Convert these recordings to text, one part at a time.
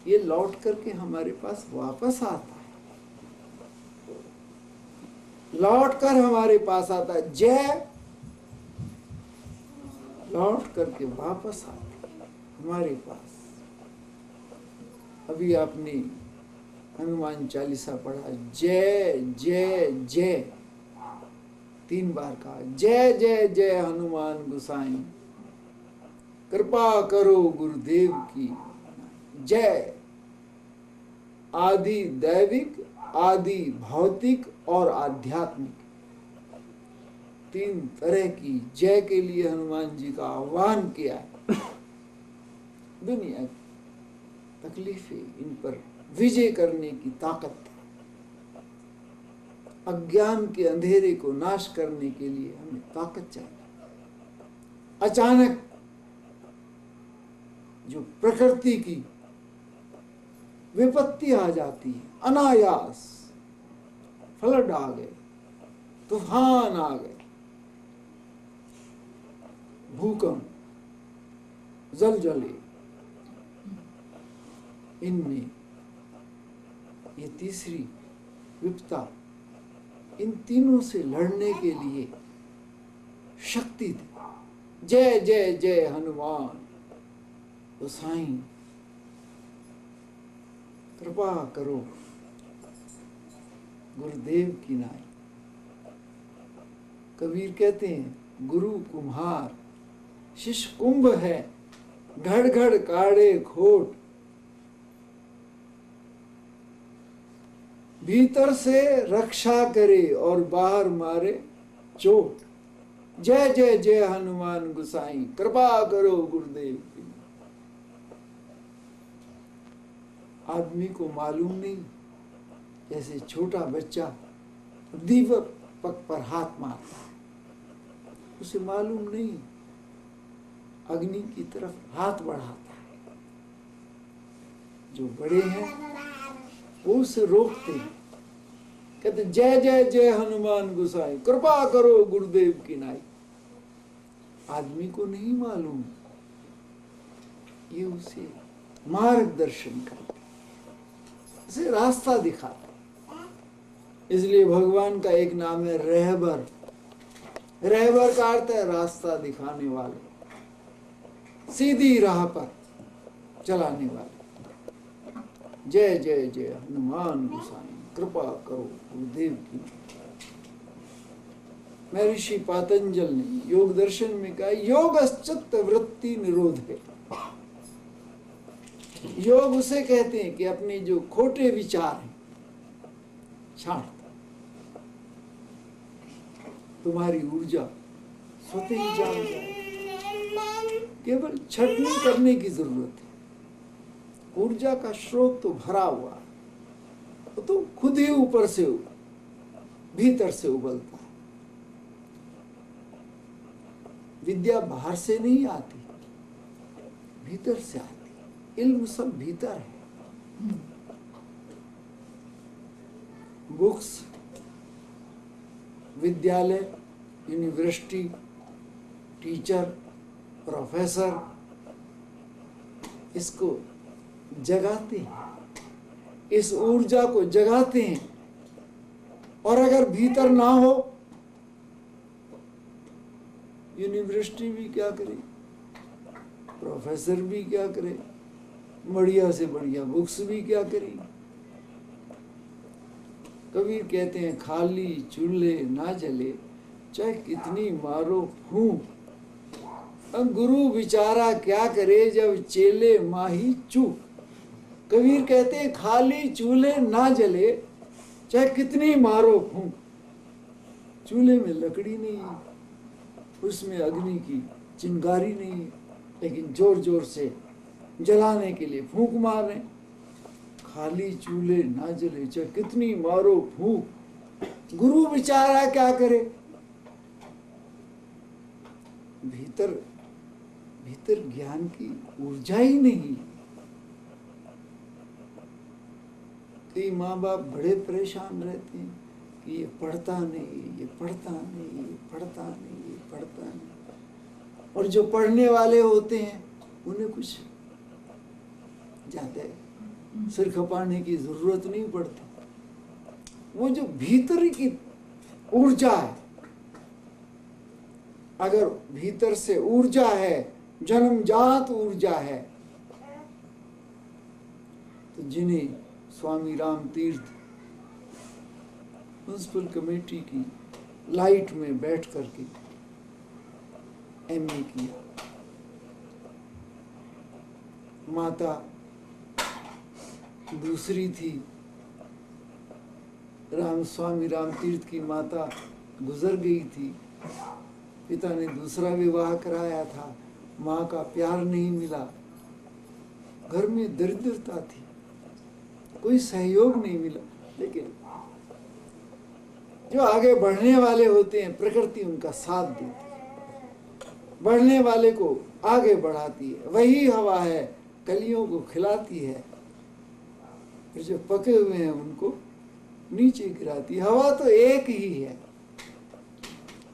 ये लौट करके हमारे पास वापस आता है, लौट कर हमारे पास आता है। जय लौट करके वापस आती है हमारे पास। अभी आपने हनुमान चालीसा पढ़ा, जय जय जय 3 बार कहा, जय जय जय हनुमान गोसाई, कृपा करो गुरुदेव की जय। आदि दैविक, आदि भौतिक और आध्यात्मिक 3 तरह की जय के लिए हनुमान जी का आह्वान किया है। दुनिया की तकलीफें, इन पर विजय करने की ताकत, अज्ञान के अंधेरे को नाश करने के लिए हमें ताकत चाहिए। अचानक जो प्रकृति की विपत्ति आ जाती है, अनायास फ्लड आ गए, तूफान आ गए, भूकंप, जलजले, इनमें ये तीसरी विपत्ता, इन तीनों से लड़ने के लिए शक्ति दे। जय जय जय हनुमान गोसाई, कृपा करो गुरुदेव की नाई। कबीर कहते हैं, गुरु कुम्हार शिष्य कुंभ है, घड़ घड़ काढ़े खोट, भीतर से रक्षा करे और बाहर मारे चोट। जय जय जय हनुमान गोसाई, कृपा करो गुरुदेव की। आदमी को मालूम नहीं, जैसे छोटा बच्चा दीपक पर हाथ मारता है, उसे मालूम नहीं, अग्नि की तरफ हाथ बढ़ाता है। जो बड़े हैं वो उसे रोकते हैं, कहते जय जय जय हनुमान गोसाई, कृपा करो गुरुदेव की नाई। आदमी को नहीं मालूम, ये उसे मार्गदर्शन करते, उसे रास्ता दिखाते। इसलिए भगवान का एक नाम है रहबर। रहबर का अर्थ है रास्ता दिखाने वाले, सीधी राह पर चलाने वाले। जय जय जय हनुमान गोसाई, कृपा करो गुरुदेव की। महर्षि पातंजल ने योग दर्शन में कहा, योग चित्त वृत्ति निरोध है। योग उसे कहते हैं कि अपने जो खोटे विचार हैं छाड़, तुम्हारी ऊर्जा स्वतः ही जाग जाए। केवल छटनी करने की जरूरत है। ऊर्जा का स्रोत तो भरा हुआ है, वो तो खुद ही ऊपर से भीतर से उबलता है। विद्या बाहर से नहीं आती, भीतर से आती। इल्म सब भीतर है। बुक्स, विद्यालय, यूनिवर्सिटी, टीचर, प्रोफेसर इसको जगाते हैं, इस ऊर्जा को जगाते हैं। और अगर भीतर ना हो, यूनिवर्सिटी भी क्या करे, प्रोफेसर भी क्या करे, बढ़िया से बढ़िया बुक्स भी क्या करें। कबीर कहते हैं, खाली चूल्हे ना जले चाहे कितनी मारो फूंक, अब गुरु बिचारा क्या करे जब चेले माही चूक। कबीर कहते हैं, खाली चूल्हे ना जले चाहे कितनी मारो फूंक। चूल्हे में लकड़ी नहीं है, उसमें अग्नि की चिंगारी नहीं है, लेकिन जोर जोर से जलाने के लिए फूंक मार रहे। खाली चूल्हे ना जले चाहे कितनी मारो फूंक, गुरु बेचारा क्या करे। भीतर भीतर ज्ञान की ऊर्जा ही नहीं। कई माँ बाप बड़े परेशान रहते हैं कि ये पढ़ता नहीं, ये पढ़ता नहीं, ये पढ़ता नहीं, ये पढ़ता नहीं। और जो पढ़ने वाले होते हैं उन्हें कुछ ज्यादा सिर खपाने की जरूरत नहीं पड़ती। वो जो भीतर की ऊर्जा है, अगर भीतर से ऊर्जा है, जन्मजात ऊर्जा है, तो जिन्हें स्वामी राम तीर्थ म्युनिसिपल कमेटी की लाइट में बैठ करके एमए किया, माता दूसरी थी, स्वामी राम तीर्थ की माता गुजर गई थी, पिता ने दूसरा विवाह कराया था, माँ का प्यार नहीं मिला, घर में दरिद्रता थी, कोई सहयोग नहीं मिला। लेकिन जो आगे बढ़ने वाले होते हैं, प्रकृति उनका साथ देती है, बढ़ने वाले को आगे बढ़ाती है, वही हवा है कलियों को खिलाती है, फिर जो पके हुए हैं उनको नीचे गिराती है। हवा तो एक ही है,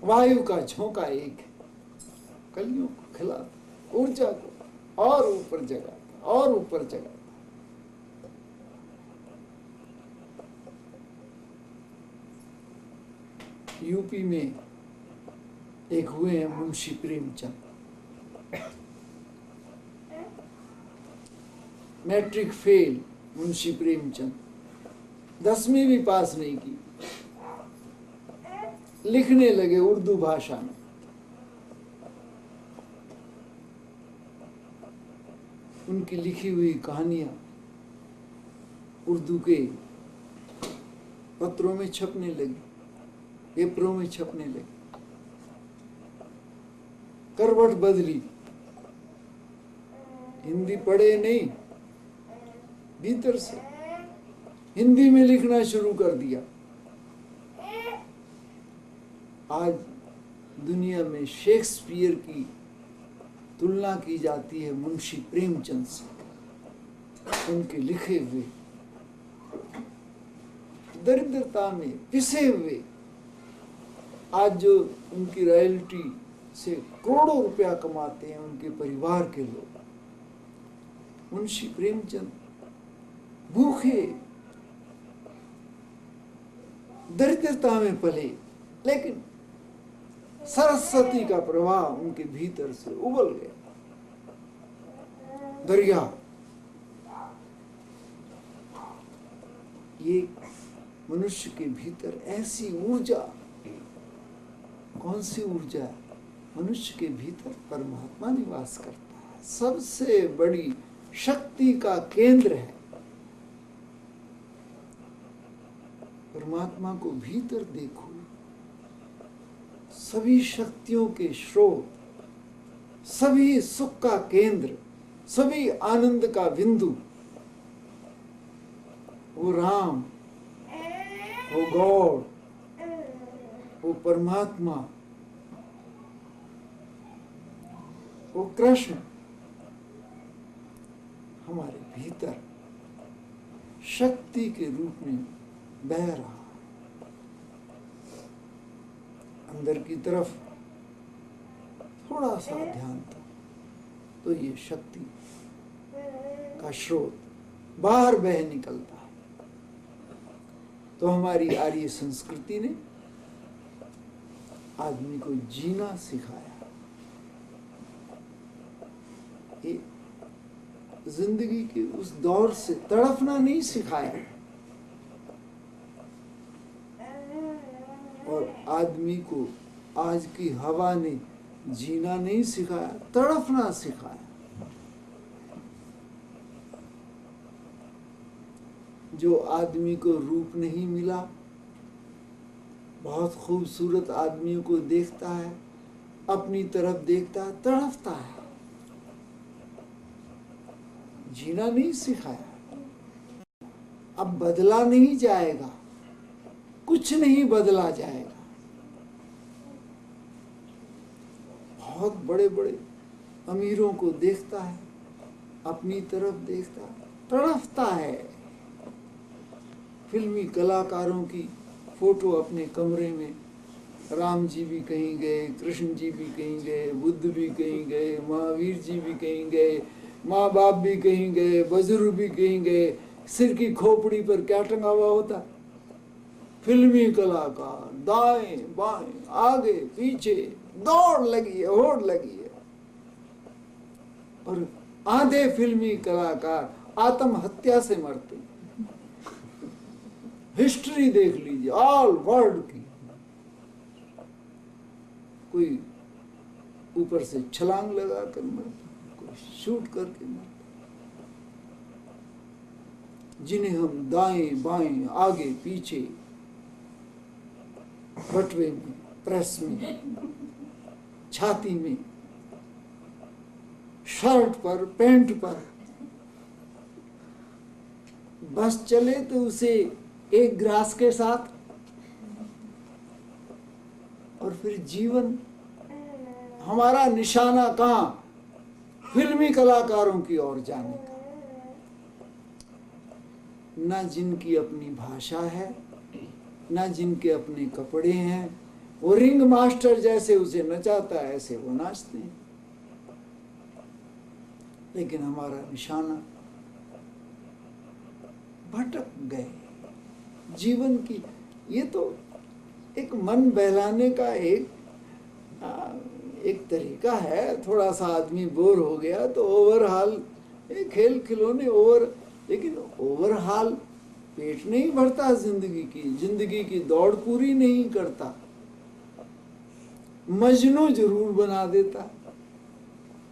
वायु का झोंका एक है, कलियों को खिलाता, ऊर्जा को और ऊपर जगाता और ऊपर जगाता। यूपी में एक हुए हैं मुंशी प्रेमचंद, मैट्रिक फेल मुंशी प्रेमचंद, 10वीं भी पास नहीं की, लिखने लगे उर्दू भाषा में। उनकी लिखी हुई कहानियां उर्दू के पत्रों में छपने लगी, पेपरों में छपने लगी, करवट बदली, हिंदी पढ़े नहीं, भीतर से हिंदी में लिखना शुरू कर दिया। आज दुनिया में शेक्सपियर की तुलना की जाती है मुंशी प्रेमचंद से। उनके लिखे हुए, दरिद्रता में पिसे हुए, आज जो उनकी रॉयल्टी से करोड़ों रुपया कमाते हैं उनके परिवार के लोग, मुंशी प्रेमचंद भूखे दरिद्रता में पले, लेकिन सरस्वती का प्रवाह उनके भीतर से उबल गया। दरिया, ये मनुष्य के भीतर ऐसी ऊर्जा, कौन सी ऊर्जा है? मनुष्य के भीतर परमात्मा निवास करता है, सबसे बड़ी शक्ति का केंद्र है। परमात्मा को भीतर देखो, सभी शक्तियों के स्रोत, सभी सुख का केंद्र, सभी आनंद का बिंदु, वो राम, वो गॉड, वो परमात्मा, वो कृष्ण हमारे भीतर शक्ति के रूप में बह रहा। अंदर की तरफ थोड़ा सा ध्यान था तो ये शक्ति का स्रोत बाहर बह निकलता है। तो हमारी आर्य संस्कृति ने आदमी को जीना सिखाया, ये जिंदगी के उस दौर से तड़पना नहीं सिखाया, और आदमी को आज की हवा ने जीना नहीं सिखाया, तड़पना सिखाया। जो आदमी को रूप नहीं मिला, बहुत खूबसूरत आदमियों को देखता है, अपनी तरफ देखता है, तड़पता है, जीना नहीं सिखाया। अब बदला नहीं जाएगा, कुछ नहीं बदला जाएगा। बहुत बड़े बड़े अमीरों को देखता है, अपनी तरफ देखता है, तड़पता है। फिल्मी कलाकारों की फोटो अपने कमरे में, राम जी भी कहीं गए, कृष्ण जी भी कहीं गए, बुद्ध भी कहीं गए, महावीर जी भी कहीं गए, माँ बाप भी कहीं गए, बुजुर्ग भी कहीं गए, सिर की खोपड़ी पर क्या टंगा हुआ होता? फिल्मी कलाकार दाएं बाएं आगे पीछे दौड़ लगी है, होड़ लगी है। और आधे फिल्मी कलाकार आत्महत्या से मरते। हिस्ट्री देख लीजिए ऑल वर्ल्ड की। कोई ऊपर से छलांग लगा कर मरता, कोई शूट करके मरता। जिन्हें हम दाएं बाएं आगे पीछे बटवे में, प्रेस में, छाती में, शर्ट पर, पैंट पर बस चले तो उसे एक ग्रास के साथ, और फिर जीवन हमारा निशाना कहाँ? फिल्मी कलाकारों की ओर जाने का। ना जिनकी अपनी भाषा है, ना जिनके अपने कपड़े हैं, वो रिंग मास्टर जैसे उसे नचाता है ऐसे वो नाचते हैं। लेकिन हमारा निशाना भटक गए जीवन की। ये तो एक मन बहलाने का एक तरीका है। थोड़ा सा आदमी बोर हो गया तो ओवरहाल, खेल खिलौने ओवर, लेकिन ओवरहाल पेट नहीं भरता जिंदगी की दौड़ पूरी नहीं करता। मजनू जरूर बना देता,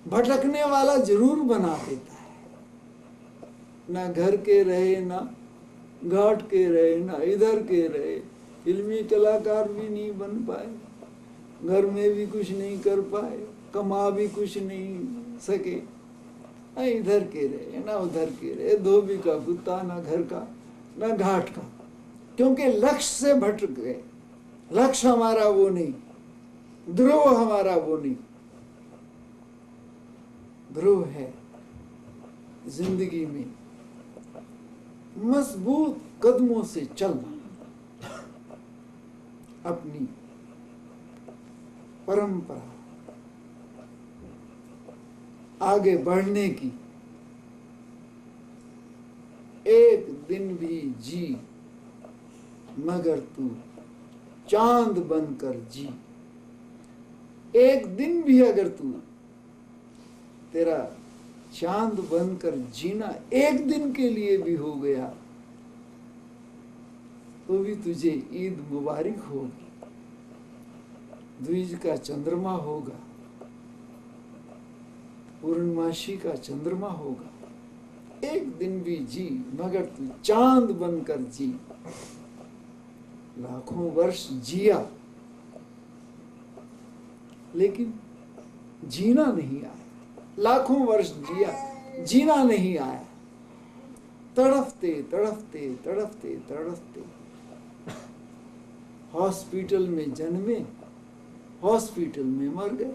भटकने वाला जरूर बना देता है। ना घर के रहे, ना घाट के रहे, ना इधर के रहे। फिल्मी कलाकार भी नहीं बन पाए, घर में भी कुछ नहीं कर पाए, कमा भी कुछ नहीं सके। ना इधर के रहे ना उधर के रहे, धोबी का कुत्ता, ना घर का ना घाट का, क्योंकि लक्ष्य से भटक गए। लक्ष्य हमारा वो नहीं, ध्रुव हमारा वो नहीं। ध्रुव है जिंदगी में मजबूत कदमों से चलना, अपनी परंपरा आगे बढ़ने की। एक दिन भी जी मगर तू चांद बनकर जी। एक दिन भी अगर तू, तेरा चांद बनकर जीना एक दिन के लिए भी हो गया तो भी तुझे ईद मुबारक होगी, द्विज का चंद्रमा होगा, पूर्णमासी का चंद्रमा होगा। एक दिन भी जी मगर तू चांद बनकर जी। लाखों वर्ष जिया लेकिन जीना नहीं आया। लाखों वर्ष जिया, जीना नहीं आया। तड़फते तड़फते तड़फते तड़फते हॉस्पिटल में जन्मे, हॉस्पिटल में मर गए।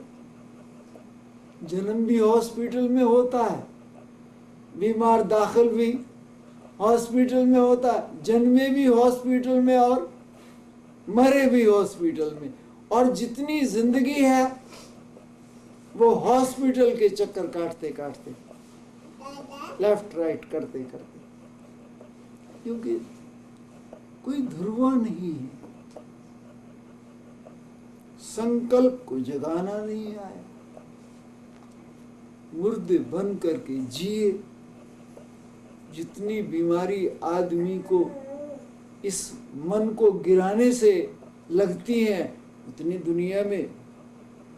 जन्म भी हॉस्पिटल में होता है, बीमार दाखिल भी हॉस्पिटल में होता है, जन्मे भी हॉस्पिटल में और मरे भी हॉस्पिटल में। और जितनी जिंदगी है वो हॉस्पिटल के चक्कर काटते काटते, लेफ्ट राइट करते करते, क्योंकि कोई ध्रुवा नहीं है। संकल्प को जगाना नहीं आया। मुर्दे बन करके जिए। जितनी बीमारी आदमी को इस मन को गिराने से लगती हैं उतनी दुनिया में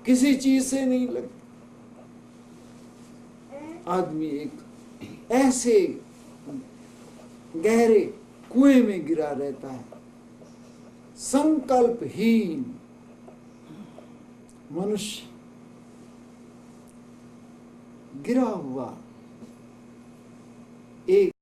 किसी चीज से नहीं लगती। आदमी एक ऐसे गहरे कुएं में गिरा रहता है, संकल्पहीन मनुष्य गिरा हुआ एक